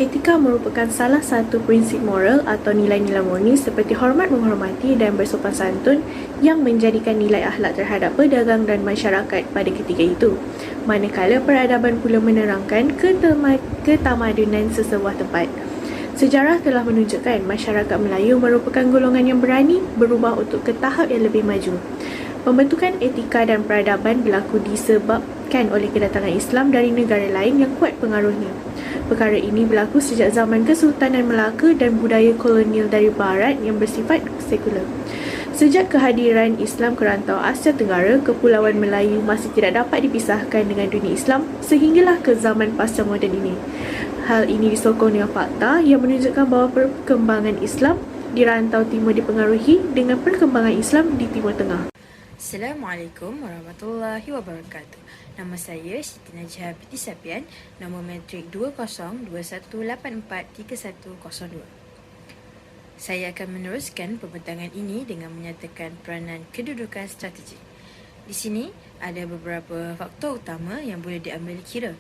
Etika merupakan salah satu prinsip moral atau nilai-nilai murni seperti hormat menghormati dan bersopan santun yang menjadikan nilai akhlak terhadap pedagang dan masyarakat pada ketika itu. Manakala peradaban pula menerangkan ketamadunan sesebuah tempat. Sejarah telah menunjukkan masyarakat Melayu merupakan golongan yang berani berubah untuk ke tahap yang lebih maju. Pembentukan etika dan peradaban berlaku disebabkan oleh kedatangan Islam dari negara lain yang kuat pengaruhnya. Perkara ini berlaku sejak zaman Kesultanan Melaka dan budaya kolonial dari Barat yang bersifat sekular. Sejak kehadiran Islam ke rantau Asia Tenggara, Kepulauan Melayu masih tidak dapat dipisahkan dengan dunia Islam sehinggalah ke zaman pasca moden ini. Hal ini disokong dengan fakta yang menunjukkan bahawa perkembangan Islam di rantau timur dipengaruhi dengan perkembangan Islam di Timur Tengah. Assalamualaikum warahmatullahi wabarakatuh. Nama saya Siti Najhah binti Sapian, nombor matrik 2021843102. Saya akan meneruskan pembentangan ini dengan menyatakan peranan kedudukan strategik. Di sini ada beberapa faktor utama yang boleh diambil kira.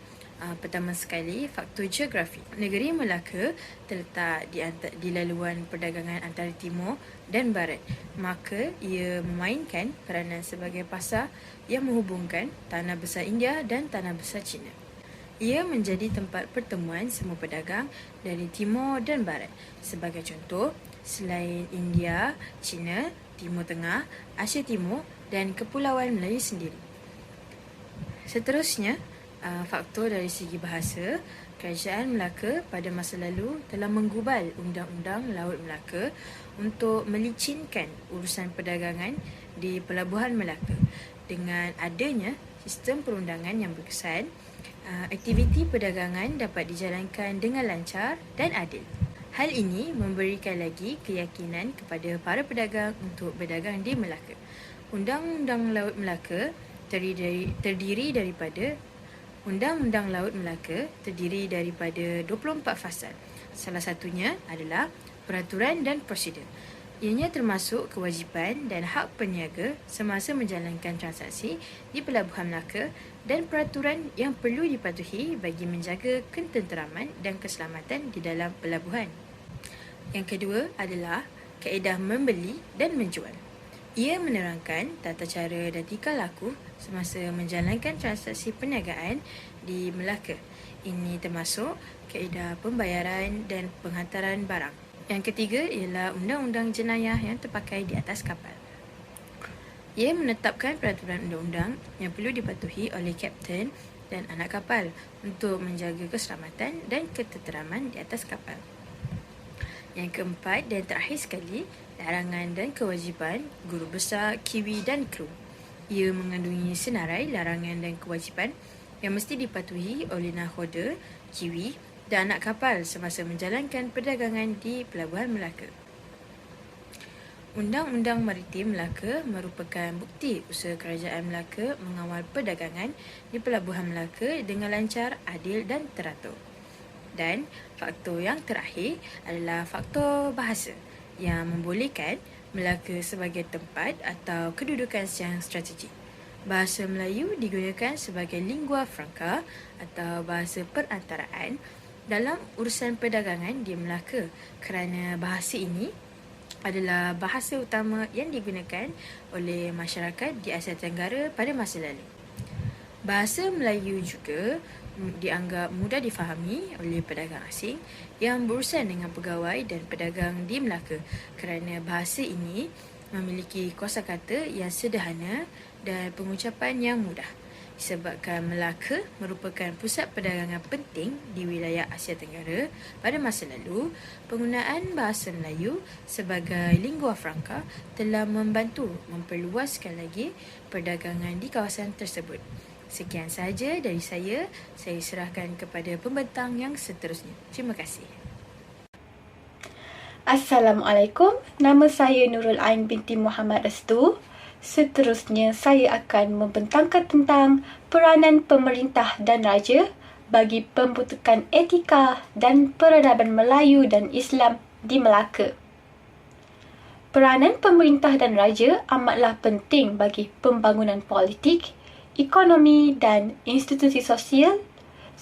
Pertama sekali, faktor geografi. Negeri Melaka terletak di laluan perdagangan antara timur dan barat. Maka ia memainkan peranan sebagai pasar yang menghubungkan tanah besar India dan tanah besar China. Ia menjadi tempat pertemuan semua pedagang dari timur dan barat. Sebagai contoh, selain India, China, Timur Tengah, Asia Timur dan Kepulauan Melayu sendiri. Seterusnya, faktor dari segi bahasa. Kerajaan Melaka pada masa lalu telah menggubal Undang-Undang Laut Melaka untuk melicinkan urusan perdagangan di Pelabuhan Melaka. Dengan adanya sistem perundangan yang berkesan, aktiviti perdagangan dapat dijalankan dengan lancar dan adil. Hal ini memberikan lagi keyakinan kepada para pedagang untuk berdagang di Melaka. Undang-Undang Laut Melaka terdiri daripada 24 fasal. Salah satunya adalah peraturan dan prosedur. Ianya termasuk kewajipan dan hak peniaga semasa menjalankan transaksi di Pelabuhan Melaka dan peraturan yang perlu dipatuhi bagi menjaga ketenteraman dan keselamatan di dalam pelabuhan. Yang kedua adalah kaedah membeli dan menjual. Ia menerangkan tata cara dan tingkah laku semasa menjalankan transaksi perniagaan di Melaka. Ini termasuk kaedah pembayaran dan penghantaran barang. Yang ketiga ialah undang-undang jenayah yang terpakai di atas kapal. Ia menetapkan peraturan undang-undang yang perlu dipatuhi oleh kapten dan anak kapal untuk menjaga keselamatan dan ketenteraman di atas kapal. Yang keempat dan terakhir sekali, larangan dan kewajipan guru besar, kiwi dan kru. Ia mengandungi senarai larangan dan kewajipan yang mesti dipatuhi oleh nakhoda, kiwi dan anak kapal semasa menjalankan perdagangan di Pelabuhan Melaka. Undang-Undang Maritim Melaka merupakan bukti usaha Kerajaan Melaka mengawal perdagangan di Pelabuhan Melaka dengan lancar, adil dan teratur. Dan faktor yang terakhir adalah faktor bahasa yang membolehkan Melaka sebagai tempat atau kedudukan yang strategik. Bahasa Melayu digunakan sebagai lingua franca atau bahasa perantaraan dalam urusan perdagangan di Melaka kerana bahasa ini adalah bahasa utama yang digunakan oleh masyarakat di Asia Tenggara pada masa lalu. Bahasa Melayu juga dianggap mudah difahami oleh pedagang asing yang berurusan dengan pegawai dan pedagang di Melaka kerana bahasa ini memiliki kosakata yang sederhana dan pengucapan yang mudah. Disebabkan Melaka merupakan pusat perdagangan penting di wilayah Asia Tenggara pada masa lalu, penggunaan bahasa Melayu sebagai lingua franca telah membantu memperluaskan lagi perdagangan di kawasan tersebut. Sekian sahaja dari saya serahkan kepada pembentang yang seterusnya. Terima kasih. Assalamualaikum, nama saya Nurul Ain binti Muhammad Restu. Seterusnya saya akan membentangkan tentang peranan pemerintah dan raja bagi pembentukan etika dan peradaban Melayu dan Islam di Melaka. Peranan pemerintah dan raja amatlah penting bagi pembangunan politik, ekonomi dan institusi sosial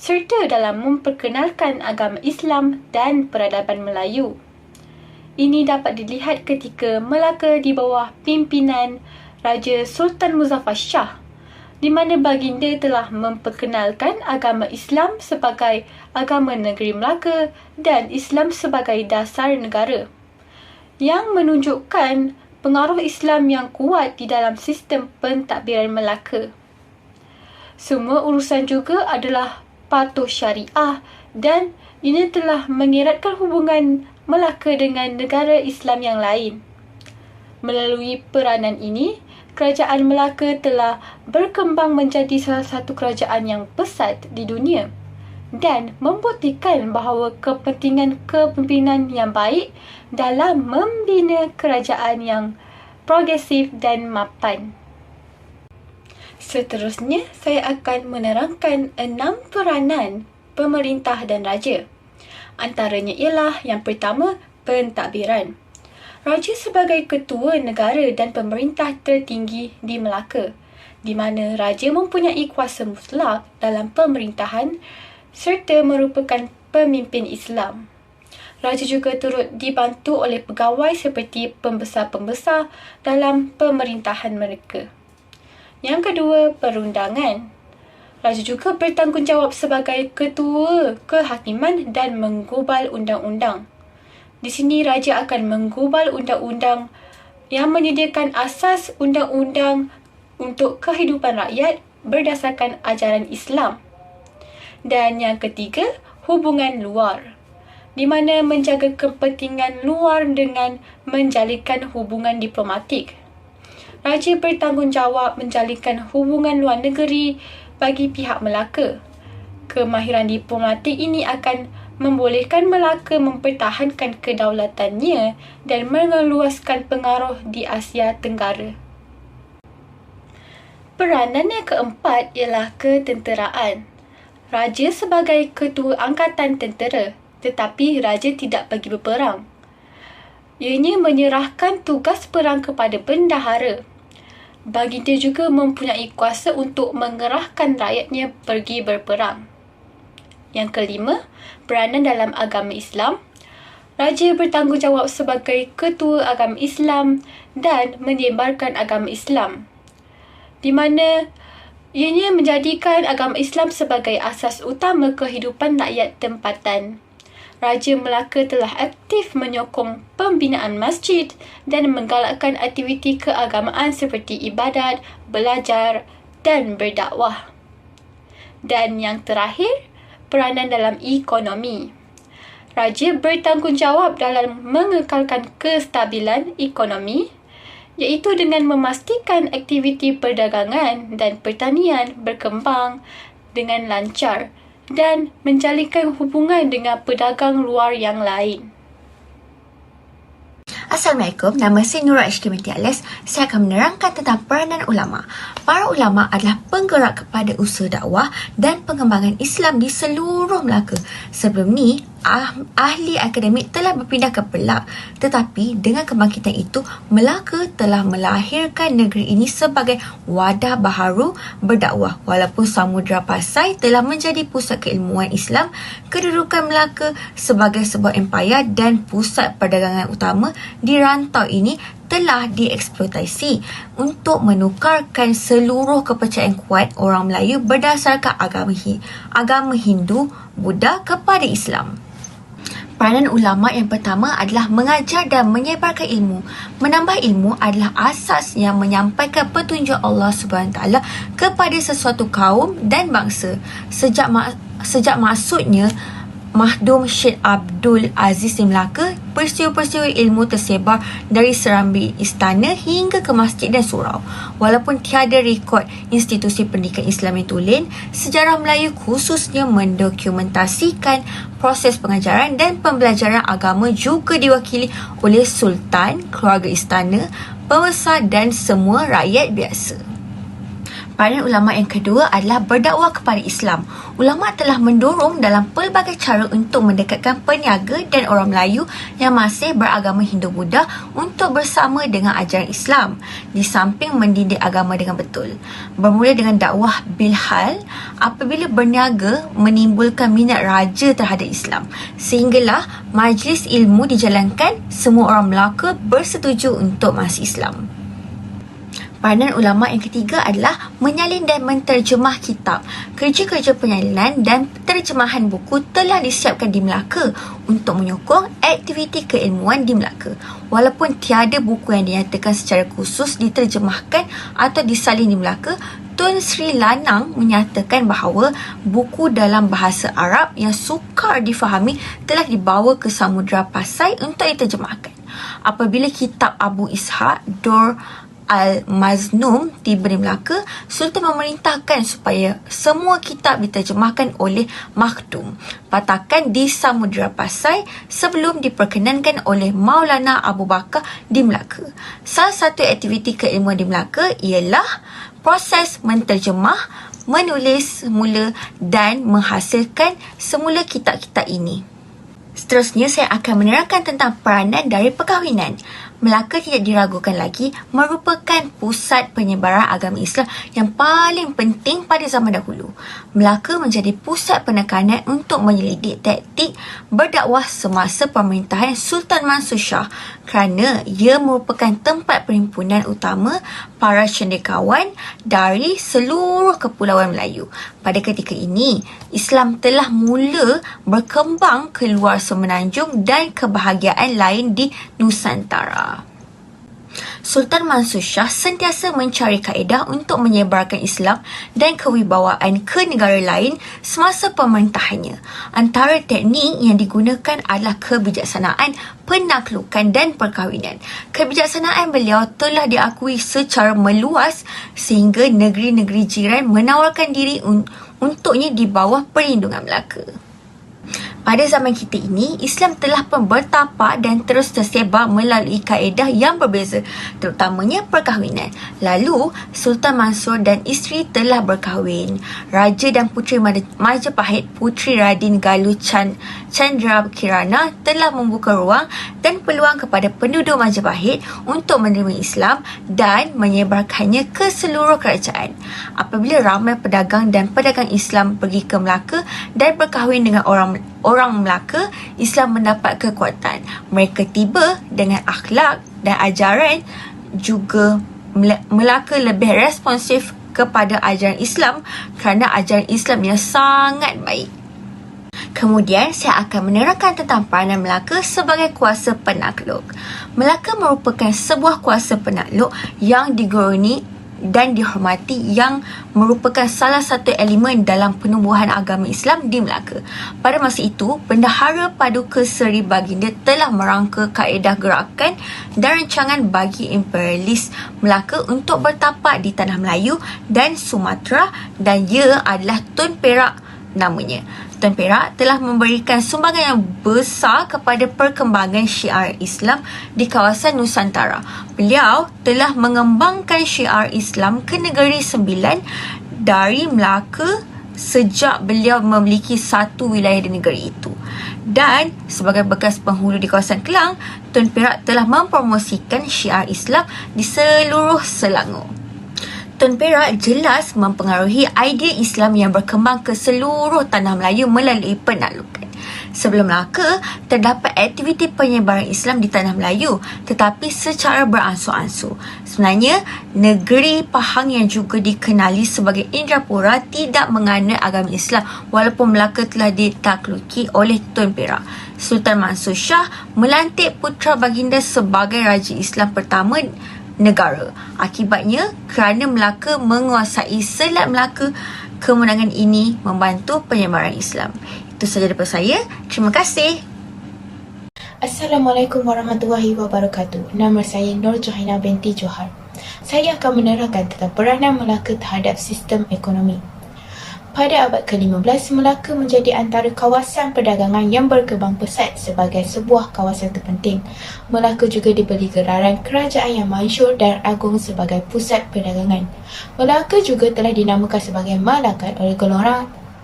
serta dalam memperkenalkan agama Islam dan peradaban Melayu. Ini dapat dilihat ketika Melaka di bawah pimpinan Raja Sultan Muzaffar Shah, di mana baginda telah memperkenalkan agama Islam sebagai agama negeri Melaka dan Islam sebagai dasar negara, yang menunjukkan pengaruh Islam yang kuat di dalam sistem pentadbiran Melaka. Semua urusan juga adalah patuh syariah dan ini telah mengeratkan hubungan Melaka dengan negara Islam yang lain. Melalui peranan ini, kerajaan Melaka telah berkembang menjadi salah satu kerajaan yang pesat di dunia dan membuktikan bahawa kepentingan kepimpinan yang baik dalam membina kerajaan yang progresif dan mapan. Seterusnya, saya akan menerangkan 6 peranan pemerintah dan raja. Antaranya ialah yang pertama, pentadbiran. Raja sebagai ketua negara dan pemerintah tertinggi di Melaka, di mana raja mempunyai kuasa mutlak dalam pemerintahan serta merupakan pemimpin Islam. Raja juga turut dibantu oleh pegawai seperti pembesar-pembesar dalam pemerintahan mereka. Yang kedua, perundangan. Raja juga bertanggungjawab sebagai ketua kehakiman dan menggubal undang-undang. Di sini raja akan menggubal undang-undang yang menyediakan asas undang-undang untuk kehidupan rakyat berdasarkan ajaran Islam. Dan yang ketiga, hubungan luar, di mana menjaga kepentingan luar dengan menjalinkan hubungan diplomatik. Raja bertanggungjawab menjalinkan hubungan luar negeri bagi pihak Melaka. Kemahiran diplomatik ini akan membolehkan Melaka mempertahankan kedaulatannya dan mengeluaskan pengaruh di Asia Tenggara. Peranan yang keempat ialah ketenteraan. Raja sebagai ketua angkatan tentera, tetapi raja tidak pergi berperang. Ianya menyerahkan tugas perang kepada bendahara. Baginda juga mempunyai kuasa untuk mengerahkan rakyatnya pergi berperang. Yang kelima, peranan dalam agama Islam. Raja bertanggungjawab sebagai ketua agama Islam dan menyebarkan agama Islam, di mana ianya menjadikan agama Islam sebagai asas utama kehidupan rakyat tempatan. Raja Melaka telah aktif menyokong pembinaan masjid dan menggalakkan aktiviti keagamaan seperti ibadat, belajar dan berdakwah. Dan yang terakhir, peranan dalam ekonomi. Raja bertanggungjawab dalam mengekalkan kestabilan ekonomi, iaitu dengan memastikan aktiviti perdagangan dan pertanian berkembang dengan lancar dan menjalinkan hubungan dengan pedagang luar yang lain. Assalamualaikum, nama saya Nurul HK Alias. Saya akan menerangkan tentang peranan ulama. Para ulama adalah penggerak kepada usaha dakwah dan pengembangan Islam di seluruh Melaka. Sebelum ni, ahli akademik telah berpindah ke Perak, tetapi dengan kebangkitan itu, Melaka telah melahirkan negeri ini sebagai wadah baharu berdakwah. Walaupun Samudra Pasai telah menjadi pusat keilmuan Islam, kedudukan Melaka sebagai sebuah empayar dan pusat perdagangan utama di rantau ini telah dieksploitasi untuk menukarkan seluruh kepercayaan kuat orang Melayu berdasarkan agama Hindu, Buddha kepada Islam. Peranan ulama yang pertama adalah mengajar dan menyebarkan ilmu. Menambah ilmu adalah asas yang menyampaikan petunjuk Allah SWT kepada sesuatu kaum dan bangsa. Sejak maksudnya Mahdum Syed Abdul Aziz di Melaka, peristiwa-peristiwa ilmu tersebar dari serambi istana hingga ke masjid dan surau. Walaupun tiada rekod institusi pendidikan Islam yang tulen, sejarah Melayu khususnya mendokumentasikan proses pengajaran dan pembelajaran agama juga diwakili oleh sultan, keluarga istana, pembesar dan semua rakyat biasa. Peranan ulama yang kedua adalah berdakwah kepada Islam. Ulama telah mendorong dalam pelbagai cara untuk mendekatkan peniaga dan orang Melayu yang masih beragama Hindu-Buddha untuk bersama dengan ajaran Islam, di samping mendidik agama dengan betul. Bermula dengan dakwah bilhal, apabila berniaga menimbulkan minat raja terhadap Islam, sehinggalah majlis ilmu dijalankan, semua orang Melaka bersetuju untuk masuk Islam. Peranan ulama yang ketiga adalah menyalin dan menterjemah kitab. Kerja-kerja penyalinan dan terjemahan buku telah disiapkan di Melaka untuk menyokong aktiviti keilmuan di Melaka. Walaupun tiada buku yang dinyatakan secara khusus diterjemahkan atau disalin di Melaka, Tun Sri Lanang menyatakan bahawa buku dalam bahasa Arab yang sukar difahami telah dibawa ke Samudra Pasai untuk diterjemahkan. Apabila kitab Abu Ishaq Dur Al-Maznum tiba di Melaka, Sultan memerintahkan supaya semua kitab diterjemahkan oleh Makhdum Patakan di Samudra Pasai sebelum diperkenankan oleh Maulana Abu Bakar di Melaka. Salah satu aktiviti keilmuan di Melaka ialah proses menterjemah, menulis semula dan menghasilkan semula kitab-kitab ini. Seterusnya, saya akan menerangkan tentang peranan dari perkahwinan. Melaka tidak diragukan lagi merupakan pusat penyebaran agama Islam yang paling penting pada zaman dahulu. Melaka menjadi pusat penekanan untuk menyelidik taktik berdakwah semasa pemerintahan Sultan Mansur Shah kerana ia merupakan tempat perhimpunan utama para cendekiawan dari seluruh kepulauan Melayu. Pada ketika ini, Islam telah mula berkembang ke luar semenanjung dan kebahagiaan lain di Nusantara. Sultan Mansur Shah sentiasa mencari kaedah untuk menyebarkan Islam dan kewibawaan ke negara lain semasa pemerintahannya. Antara teknik yang digunakan adalah kebijaksanaan, penaklukan dan perkahwinan. Kebijaksanaan beliau telah diakui secara meluas sehingga negeri-negeri jiran menawarkan diri untuknya di bawah perlindungan Melaka. Pada zaman kita ini, Islam telah pun bertapak dan terus tersebar melalui kaedah yang berbeza, terutamanya perkahwinan. Lalu, Sultan Mansur dan isteri telah berkahwin. Raja dan Puteri Majapahit, Puteri Radin Galuh Chandra Kirana telah membuka ruang dan peluang kepada penduduk Majapahit untuk menerima Islam dan menyebarkannya ke seluruh kerajaan. Apabila ramai pedagang dan pedagang Islam pergi ke Melaka dan berkahwin dengan orang Melaka, Islam mendapat kekuatan. Mereka tiba dengan akhlak dan ajaran, juga Melaka lebih responsif kepada ajaran Islam kerana ajaran Islam yang sangat baik. Kemudian, saya akan menerangkan tentang peranan Melaka sebagai kuasa penakluk. Melaka merupakan sebuah kuasa penakluk yang digeruni dan dihormati yang merupakan salah satu elemen dalam penumbuhan agama Islam di Melaka. Pada masa itu, Bendahara Paduka Seri Baginda telah merangka kaedah gerakan dan rancangan bagi imperialis Melaka untuk bertapak di Tanah Melayu dan Sumatera, dan ia adalah Tun Perak namanya. Tun Perak telah memberikan sumbangan yang besar kepada perkembangan syiar Islam di kawasan Nusantara. Beliau telah mengembangkan syiar Islam ke Negeri Sembilan dari Melaka sejak beliau memiliki satu wilayah di negeri itu. Dan sebagai bekas penghulu di kawasan Kelang, Tun Perak telah mempromosikan syiar Islam di seluruh Selangor. Tun Perak jelas mempengaruhi idea Islam yang berkembang ke seluruh tanah Melayu melalui penaklukan. Sebelum Melaka, terdapat aktiviti penyebaran Islam di tanah Melayu, tetapi secara beransur-ansur. Sebenarnya, negeri Pahang yang juga dikenali sebagai Indrapura tidak menganut agama Islam walaupun Melaka telah ditakluki oleh Tun Perak. Sultan Mansur Shah melantik Putra Baginda sebagai Raja Islam pertama negara. Akibatnya, kerana Melaka menguasai Selat Melaka, kemenangan ini membantu penyebaran Islam. Itu sahaja daripada saya. Terima kasih. Assalamualaikum warahmatullahi wabarakatuh. Nama saya Nur Johina binti Johar. Saya akan menerangkan tentang peranan Melaka terhadap sistem ekonomi. Pada abad ke-15, Melaka menjadi antara kawasan perdagangan yang berkembang pesat sebagai sebuah kawasan terpenting. Melaka juga diberi gelaran kerajaan yang masyhur dan agung sebagai pusat perdagangan. Melaka juga telah dinamakan sebagai Malakat oleh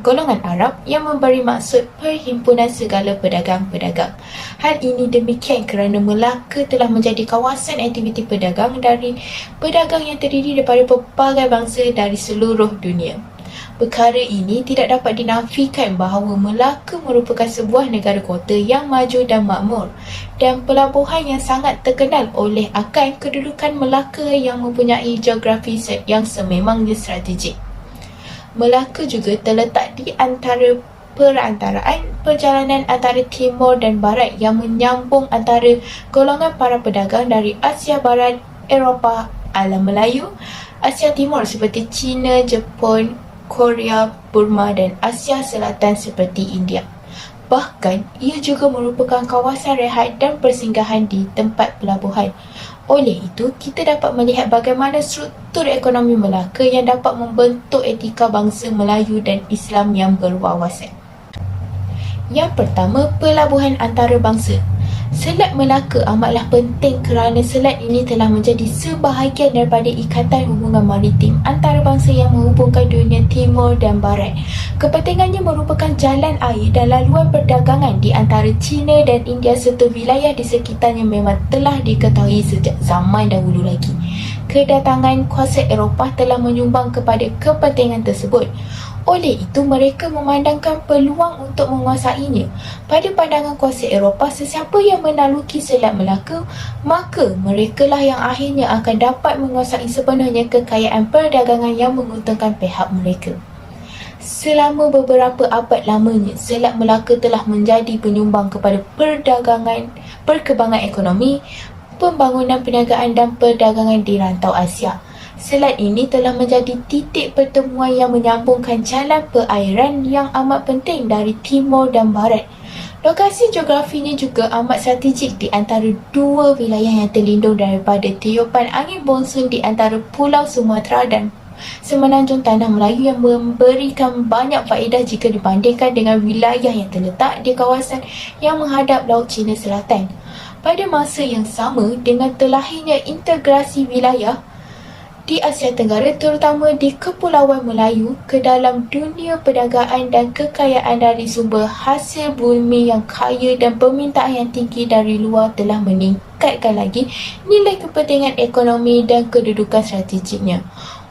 golongan Arab yang memberi maksud perhimpunan segala pedagang-pedagang. Hal ini demikian kerana Melaka telah menjadi kawasan aktiviti pedagang dari pedagang yang terdiri daripada pelbagai bangsa dari seluruh dunia. Perkara ini tidak dapat dinafikan bahawa Melaka merupakan sebuah negara kota yang maju dan makmur dan pelabuhan yang sangat terkenal oleh akan kedudukan Melaka yang mempunyai geografi yang sememangnya strategik. Melaka juga terletak di antara perantaraan perjalanan antara timur dan barat yang menyambung antara golongan para pedagang dari Asia Barat, Eropah, Alam Melayu, Asia Timur seperti China, Jepun, Korea, Burma dan Asia Selatan seperti India. Bahkan, ia juga merupakan kawasan rehat dan persinggahan di tempat pelabuhan. Oleh itu, kita dapat melihat bagaimana struktur ekonomi Melaka yang dapat membentuk etika bangsa Melayu dan Islam yang berwawasan. Yang pertama, pelabuhan antarabangsa. Selat Melaka amatlah penting kerana selat ini telah menjadi sebahagian daripada ikatan hubungan maritim antarabangsa yang menghubungkan dunia timur dan barat. Kepentingannya merupakan jalan air dan laluan perdagangan di antara China dan India serta wilayah di sekitarnya memang telah diketahui sejak zaman dahulu lagi. Kedatangan kuasa Eropah telah menyumbang kepada kepentingan tersebut. Oleh itu, mereka memandangkan peluang untuk menguasainya. Pada pandangan kuasa Eropah, sesiapa yang menaluki Selat Melaka, maka merekalah yang akhirnya akan dapat menguasai sepenuhnya kekayaan perdagangan yang menguntungkan pihak mereka. Selama beberapa abad lamanya, Selat Melaka telah menjadi penyumbang kepada perkembangan ekonomi, pembangunan perniagaan dan perdagangan di rantau Asia. Selat ini telah menjadi titik pertemuan yang menyambungkan jalan perairan yang amat penting dari timur dan barat. Lokasi geografinya juga amat strategik di antara dua wilayah yang terlindung daripada tiupan angin monsun di antara Pulau Sumatera dan Semenanjung Tanah Melayu yang memberikan banyak faedah jika dibandingkan dengan wilayah yang terletak di kawasan yang menghadap Laut Cina Selatan. Pada masa yang sama, dengan terlahirnya integrasi wilayah di Asia Tenggara terutama di Kepulauan Melayu ke dalam dunia perdagangan dan kekayaan dari sumber hasil bumi yang kaya dan permintaan yang tinggi dari luar telah meningkatkan lagi nilai kepentingan ekonomi dan kedudukan strategiknya.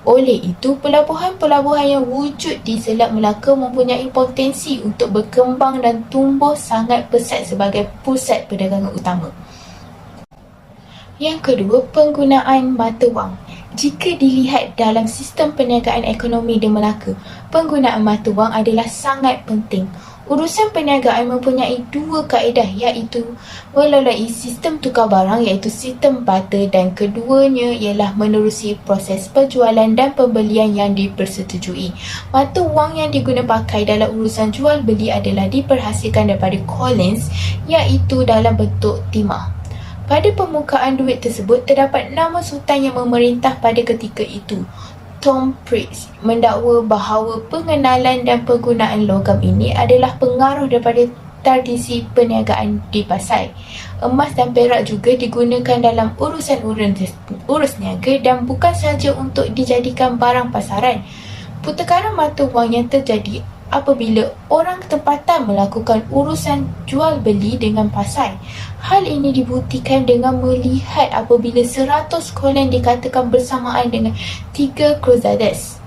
Oleh itu, pelabuhan-pelabuhan yang wujud di Selat Melaka mempunyai potensi untuk berkembang dan tumbuh sangat pesat sebagai pusat perdagangan utama. Yang kedua, penggunaan mata wang. Jika dilihat dalam sistem perniagaan ekonomi di Melaka, penggunaan mata wang adalah sangat penting. Urusan perniagaan mempunyai dua kaedah iaitu melalui sistem tukar barang iaitu sistem barter dan keduanya ialah menerusi proses penjualan dan pembelian yang dipersetujui. Mata wang yang diguna pakai dalam urusan jual beli adalah diperhasilkan daripada Collins iaitu dalam bentuk timah. Pada permukaan duit tersebut terdapat nama sultan yang memerintah pada ketika itu. Tom Pritz mendakwa bahawa pengenalan dan penggunaan logam ini adalah pengaruh daripada tradisi perniagaan di pasar. Emas dan perak juga digunakan dalam urusan urus niaga dan bukan sahaja untuk dijadikan barang pasaran. Pertukaran mata wang yang terjadi apabila orang tempatan melakukan urusan jual beli dengan pasar. Hal ini dibuktikan dengan melihat apabila 100 kolen dikatakan bersamaan dengan 3 cruzadas.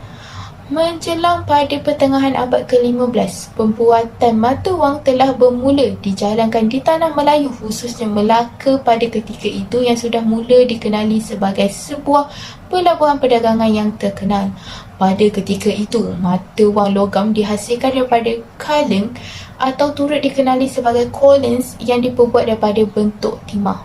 Menjelang pada pertengahan abad ke-15, pembuatan mata wang telah bermula dijalankan di tanah Melayu khususnya Melaka pada ketika itu yang sudah mula dikenali sebagai sebuah pelabuhan perdagangan yang terkenal. Pada ketika itu, mata wang logam dihasilkan daripada kaleng atau turut dikenali sebagai Collins yang diperbuat daripada bentuk timah.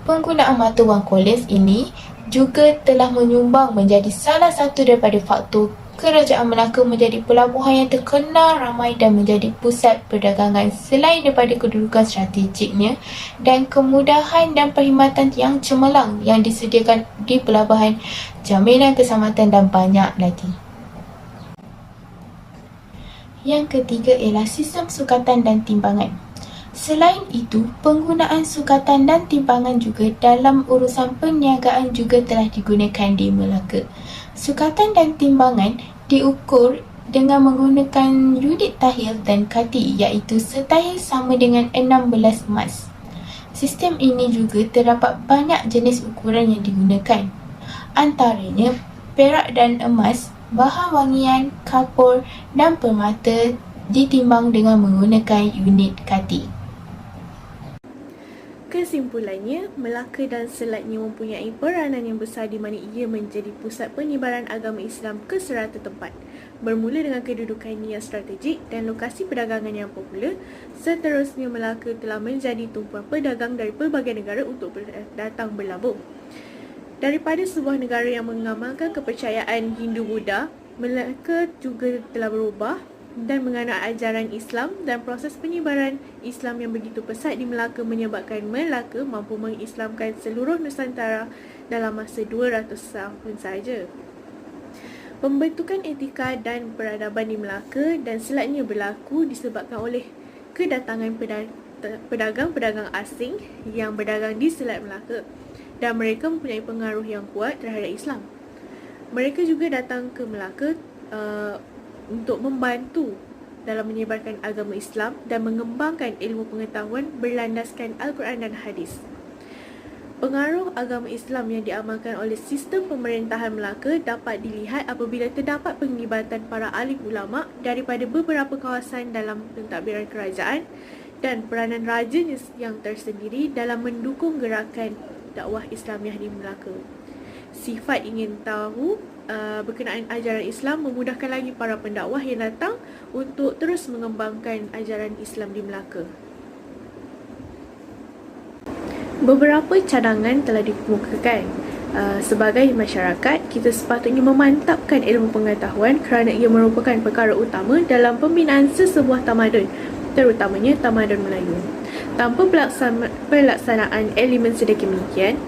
Penggunaan mata wang Collins ini juga telah menyumbang menjadi salah satu daripada faktor kerajaan Melaka menjadi pelabuhan yang terkenal ramai dan menjadi pusat perdagangan selain daripada kedudukan strategiknya dan kemudahan dan perkhidmatan yang cemerlang yang disediakan di pelabuhan, jaminan keselamatan dan banyak lagi. Yang ketiga ialah sistem sukatan dan timbangan. Selain itu, penggunaan sukatan dan timbangan juga dalam urusan perniagaan juga telah digunakan di Melaka. Sukatan dan timbangan diukur dengan menggunakan unit tahil dan kati, iaitu setahil sama dengan 16 emas. Sistem ini juga terdapat banyak jenis ukuran yang digunakan. Antaranya perak dan emas, bahan wangian, kapur dan permata ditimbang dengan menggunakan unit kati. Kesimpulannya, Melaka dan selatnya mempunyai peranan yang besar di mana ia menjadi pusat penyebaran agama Islam ke serata tempat. Bermula dengan kedudukannya yang strategik dan lokasi perdagangan yang popular, seterusnya Melaka telah menjadi tumpuan pedagang dari pelbagai negara untuk datang berlabuh. Daripada sebuah negara yang mengamalkan kepercayaan Hindu-Buddha, Melaka juga telah berubah dan menganut ajaran Islam, dan proses penyebaran Islam yang begitu pesat di Melaka menyebabkan Melaka mampu mengislamkan seluruh Nusantara dalam masa 200 tahun sahaja. Pembentukan etika dan peradaban di Melaka dan selatnya berlaku disebabkan oleh kedatangan pedagang-pedagang asing yang berdagang di Selat Melaka, dan mereka mempunyai pengaruh yang kuat terhadap Islam. Mereka juga datang ke Melaka untuk membantu dalam menyebarkan agama Islam dan mengembangkan ilmu pengetahuan berlandaskan Al-Quran dan Hadis. Pengaruh agama Islam yang diamalkan oleh sistem pemerintahan Melaka dapat dilihat apabila terdapat penglibatan para alim ulama daripada beberapa kawasan dalam pentadbiran kerajaan dan peranan raja yang tersendiri dalam mendukung gerakan dakwah Islamiah di Melaka. Sifat ingin tahu berkenaan ajaran Islam memudahkan lagi para pendakwah yang datang untuk terus mengembangkan ajaran Islam di Melaka. Beberapa cadangan telah dikemukakan. Sebagai masyarakat, kita sepatutnya memantapkan ilmu pengetahuan kerana ia merupakan perkara utama dalam pembinaan sesebuah tamadun, terutamanya tamadun Melayu. Tanpa pelaksanaan elemen sedemikian,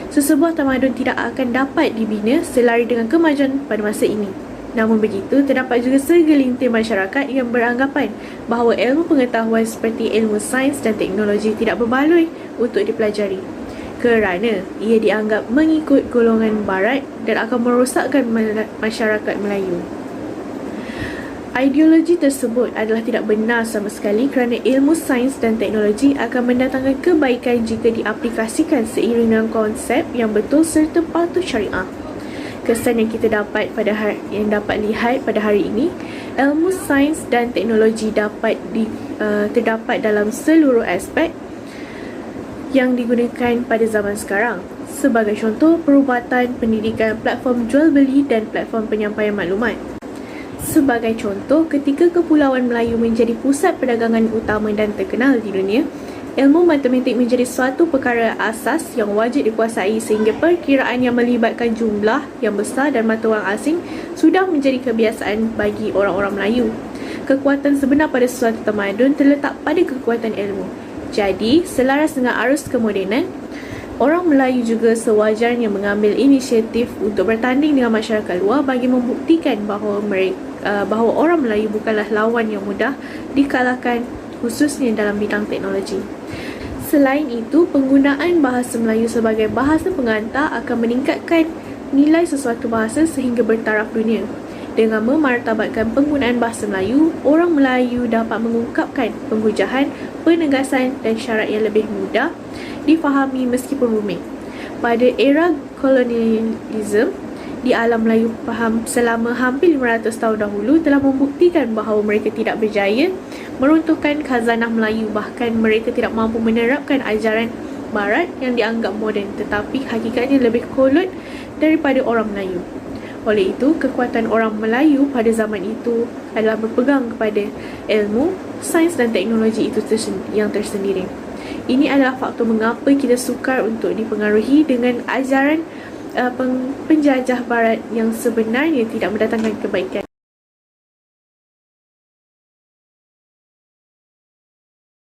sesebuah tamadun tidak akan dapat dibina selari dengan kemajuan pada masa ini. Namun begitu, terdapat juga segelintir masyarakat yang beranggapan bahawa ilmu pengetahuan seperti ilmu sains dan teknologi tidak berbaloi untuk dipelajari kerana ia dianggap mengikut golongan barat dan akan merosakkan masyarakat Melayu. Ideologi tersebut adalah tidak benar sama sekali kerana ilmu sains dan teknologi akan mendatangkan kebaikan jika diaplikasikan seiring dengan konsep yang betul serta patuh syariah. Kesan yang kita dapat lihat pada hari ini, ilmu sains dan teknologi dapat terdapat dalam seluruh aspek yang digunakan pada zaman sekarang. Sebagai contoh, perubatan, pendidikan, platform jual beli dan platform penyampaian maklumat. Sebagai contoh, ketika Kepulauan Melayu menjadi pusat perdagangan utama dan terkenal di dunia, ilmu matematik menjadi suatu perkara asas yang wajib dikuasai sehingga perkiraan yang melibatkan jumlah yang besar dan mata wang asing sudah menjadi kebiasaan bagi orang-orang Melayu. Kekuatan sebenar pada suatu tamadun terletak pada kekuatan ilmu. Jadi, selaras dengan arus kemodenan, orang Melayu juga sewajarnya mengambil inisiatif untuk bertanding dengan masyarakat luar bagi membuktikan bahawa orang Melayu bukanlah lawan yang mudah dikalahkan, khususnya dalam bidang teknologi. Selain itu, penggunaan bahasa Melayu sebagai bahasa pengantar akan meningkatkan nilai sesuatu bahasa sehingga bertaraf dunia. Dengan memartabatkan penggunaan bahasa Melayu, orang Melayu dapat mengungkapkan penghujahan, penegasan dan syarat yang lebih mudah difahami meskipun rumit. Pada era kolonialisme, di alam Melayu faham selama hampir 500 tahun dahulu telah membuktikan bahawa mereka tidak berjaya meruntuhkan khazanah Melayu, bahkan mereka tidak mampu menerapkan ajaran barat yang dianggap moden tetapi hakikatnya lebih kolot daripada orang Melayu. Oleh itu, kekuatan orang Melayu pada zaman itu adalah berpegang kepada ilmu, sains dan teknologi itu yang tersendiri. Ini adalah faktor mengapa kita sukar untuk dipengaruhi dengan ajaran penjajah barat yang sebenarnya tidak mendatangkan kebaikan.